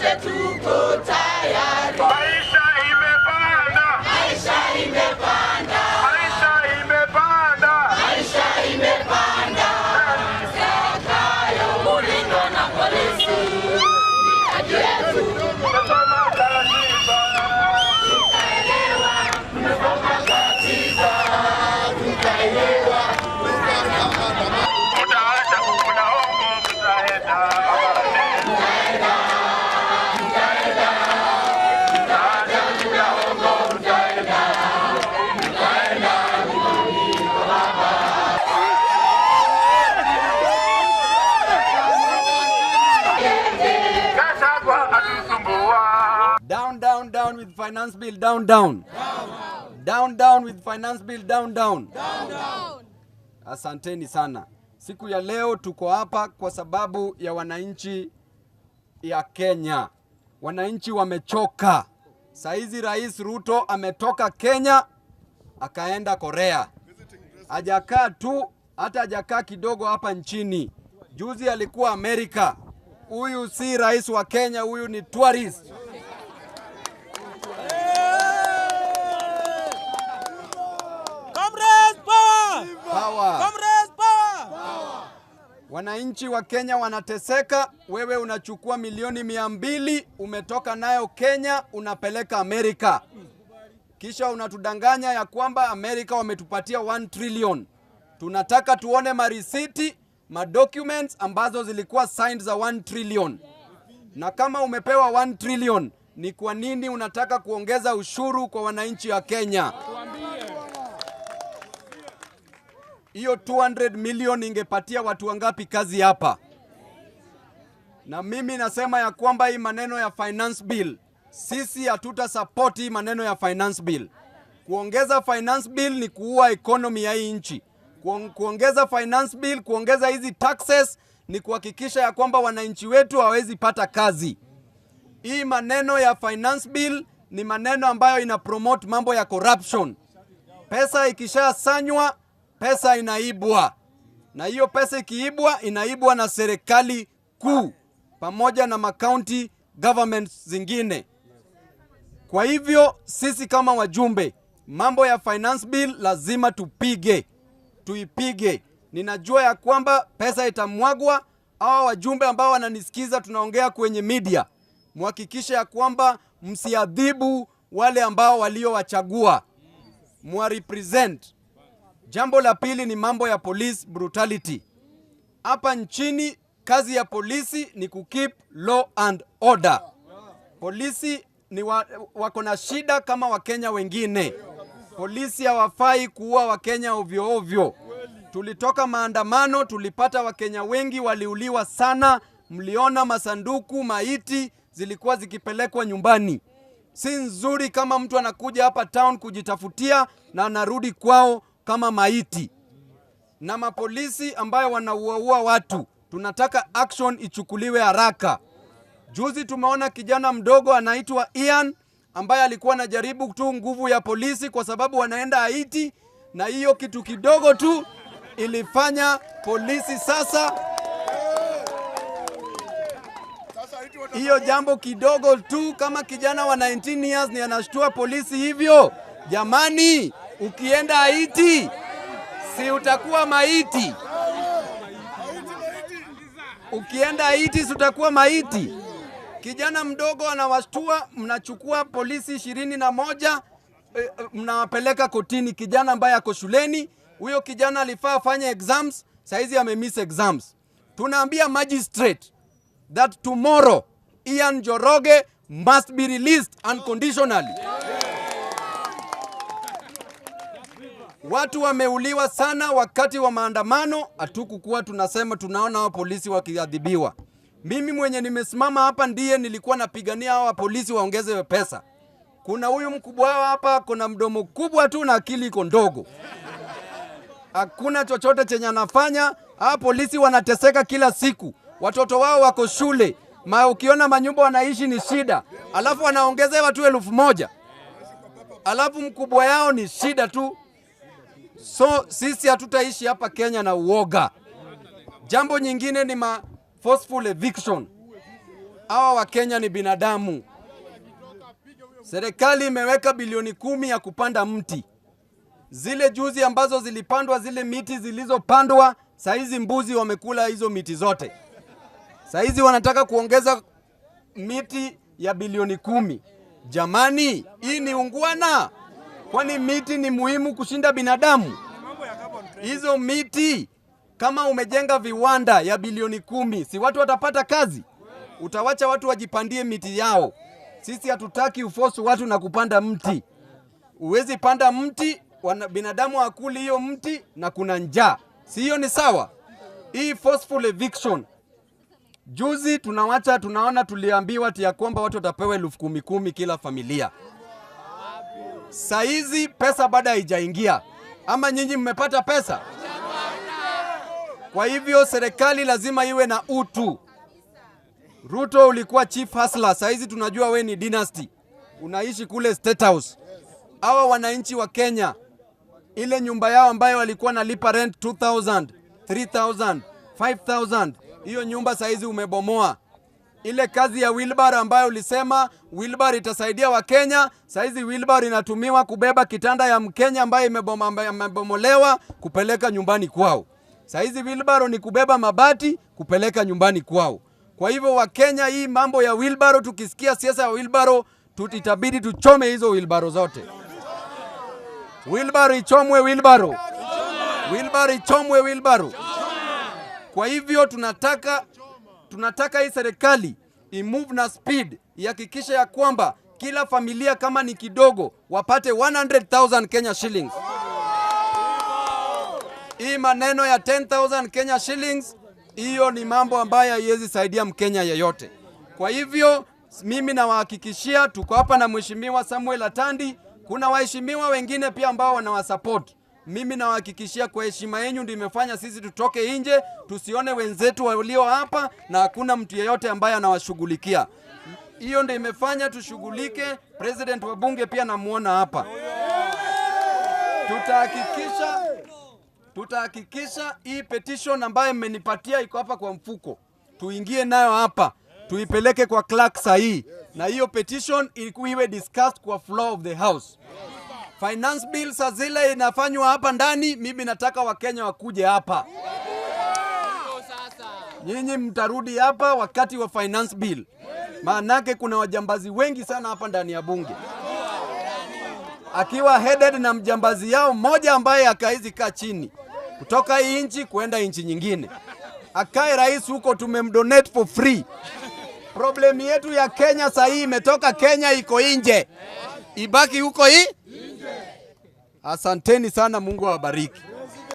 sote tuko tayari. Maisha imepanda, Maisha imepanda, maisha imepanda, maisha imepanda. Zakayo kulindwa na polisi, ni haki yetu. tumesoma katiba, Tukaelewa, tumesoma katiba, tukaelewa. mtaenda kuna hongo, mtaenda barabarani. Gachagua atusumbua. Down, down, down with finance bill, down, down. Down, down with finance bill, down, down. Asanteni sana. Siku ya leo tuko hapa kwa sababu ya wananchi ya Kenya. Wananchi wamechoka. Saizi Rais Ruto ametoka Kenya akaenda Korea. Hajakaa tu, hata hajakaa kidogo hapa nchini. Juzi alikuwa Amerika. Huyu si rais wa Kenya, huyu ni tourist. Comrades power! Power. Comrades power! Wananchi wa Kenya wanateseka. Wewe unachukua milioni 200 umetoka nayo Kenya unapeleka Amerika, kisha unatudanganya ya kwamba Amerika wametupatia 1 trillion. Tunataka tuone marisiti, madocuments ambazo zilikuwa signed za 1 trillion. Na kama umepewa 1 trillion, ni kwa nini unataka kuongeza ushuru kwa wananchi wa Kenya? Hiyo 200 million ingepatia watu wangapi kazi hapa? Na mimi nasema ya kwamba hii maneno ya finance bill, sisi hatuta support hii maneno ya finance bill. Kuongeza finance bill ni kuua economy ya hii nchi. Kuongeza finance bill, kuongeza hizi taxes ni kuhakikisha ya kwamba wananchi wetu hawezi pata kazi. Hii maneno ya finance bill ni maneno ambayo ina promote mambo ya corruption. Pesa ikishasanywa, pesa inaibwa. Na hiyo pesa ikiibwa, inaibwa na serikali kuu pamoja na makaunti governments zingine. Kwa hivyo sisi kama wajumbe, mambo ya finance bill lazima tuipige. Ninajua ya kwamba pesa itamwagwa. Hawa wajumbe ambao wananisikiza tunaongea kwenye media, muhakikishe ya kwamba msiadhibu wale ambao waliowachagua, muwarepresent. Jambo la pili ni mambo ya police brutality. Hapa nchini kazi ya polisi ni kukeep law and order. Polisi ni wako na shida kama Wakenya wengine. Polisi hawafai kuua Wakenya ovyo ovyo. Tulitoka maandamano, tulipata Wakenya wengi waliuliwa sana. Mliona masanduku, maiti zilikuwa zikipelekwa nyumbani. Si nzuri kama mtu anakuja hapa town kujitafutia na anarudi kwao kama maiti. Na mapolisi ambayo wanauaua watu, tunataka action ichukuliwe haraka. Juzi tumeona kijana mdogo anaitwa Ian ambaye alikuwa anajaribu tu nguvu ya polisi kwa sababu wanaenda Haiti, na hiyo kitu kidogo tu ilifanya polisi sasa. Hiyo jambo kidogo tu, kama kijana wa 19 years ni anashtua polisi hivyo. Jamani, ukienda Haiti si utakuwa maiti? Ukienda Haiti si utakuwa maiti? Kijana mdogo anawashtua, mnachukua polisi 21 mnawapeleka kotini. Kijana ambaye ako shuleni, huyo kijana alifaa afanye exams, saizi amemiss exams. Tunaambia magistrate that tomorrow Ian Njoroge must be released unconditionally. Watu wameuliwa sana wakati wa maandamano, hatukukuwa tunasema tunaona hao polisi wakiadhibiwa. Mimi mwenye nimesimama hapa ndiye nilikuwa napigania hao polisi waongezewe pesa. Kuna huyu mkubwa wao hapa, kuna mdomo kubwa tu na akili iko ndogo. Hakuna chochote chenye anafanya. Hao polisi wanateseka kila siku. Watoto wao wako shule. Ukiona manyumba wanaishi ni shida. Alafu wanaongezewa tu 1,000. Alafu mkubwa yao ni shida tu. So sisi hatutaishi hapa Kenya na uoga. Jambo nyingine ni forceful eviction. hawa Wakenya ni binadamu. Serikali imeweka bilioni 10 ya kupanda mti. Zile juzi ambazo zilipandwa, zile miti zilizopandwa, saizi mbuzi wamekula hizo miti zote. Saizi wanataka kuongeza miti ya bilioni 10. Jamani, hii ni ungwana? Kwani miti ni muhimu kushinda binadamu? Hizo miti, kama umejenga viwanda ya bilioni 10, si watu watapata kazi? Utawacha watu wajipandie miti yao. Sisi hatutaki ufosu watu na kupanda mti. Uwezi panda mti, binadamu hakuli hiyo mti na kuna njaa. Si hiyo ni sawa? Hii forceful eviction. Juzi tunaona tuliambiwa ya kwamba watu watapewa 10,000 kila familia. Saizi pesa bado haijaingia. Ama nyinyi mmepata pesa? Kwa hivyo serikali lazima iwe na utu. Ruto ulikuwa chief hustler, saizi tunajua we ni dynasty. Unaishi kule State House. Hawa wananchi wa Kenya, ile nyumba yao ambayo walikuwa nalipa rent 2,000, 3,000, 5,000, hiyo nyumba saizi umebomoa. Ile kazi ya wheelbarrow ambayo ulisema wheelbarrow itasaidia wa Kenya, saizi wheelbarrow inatumiwa kubeba kitanda ya Mkenya ambaye imebomolewa kupeleka nyumbani kwao. Saizi wheelbarrow ni kubeba mabati kupeleka nyumbani kwao. Kwa hivyo wa Kenya, hii mambo ya wheelbarrow, tukisikia siasa ya wheelbarrow, itabidi tuchome hizo wheelbarrow zote. Wheelbarrow ichomwe, wheelbarrow. Wheelbarrow ichomwe, wheelbarrow. Kwa hivyo tunataka hii serikali imove na speed, ihakikishe ya kwamba kila familia kama ni kidogo wapate 100,000 Kenya shillings. Hii maneno ya 10,000 Kenya shillings, hiyo ni mambo ambayo haiwezi saidia Mkenya yeyote. Kwa hivyo mimi nawahakikishia, tuko hapa na Mheshimiwa Samuel Atandi, kuna waheshimiwa wengine pia ambao wanawasupport. Mimi nawahakikishia kwa heshima yenu ndio imefanya sisi tutoke nje, tusione wenzetu walio hapa na hakuna mtu yeyote ambaye anawashughulikia. Hiyo ndio imefanya tushughulike. President wa bunge pia namuona hapa. Tutahakikisha hii petition ambayo mmenipatia iko hapa kwa mfuko, tuingie nayo hapa, tuipeleke kwa clerk sahihi, na hiyo petition iwe discussed kwa floor of the house. Finance bill saa zile inafanywa hapa ndani, mimi nataka Wakenya wakuje hapa. Nyinyi mtarudi hapa wakati wa finance bill. Maanake kuna wajambazi wengi sana hapa ndani ya bunge. Akiwa headed na mjambazi yao mmoja ambaye akaizi kaa chini. Kutoka hii nchi kuenda nchi nyingine. Akae rais huko, tumemdonate for free. Problem yetu ya Kenya saa hii imetoka Kenya iko nje. Ibaki huko hii? Asanteni sana, Mungu awabariki.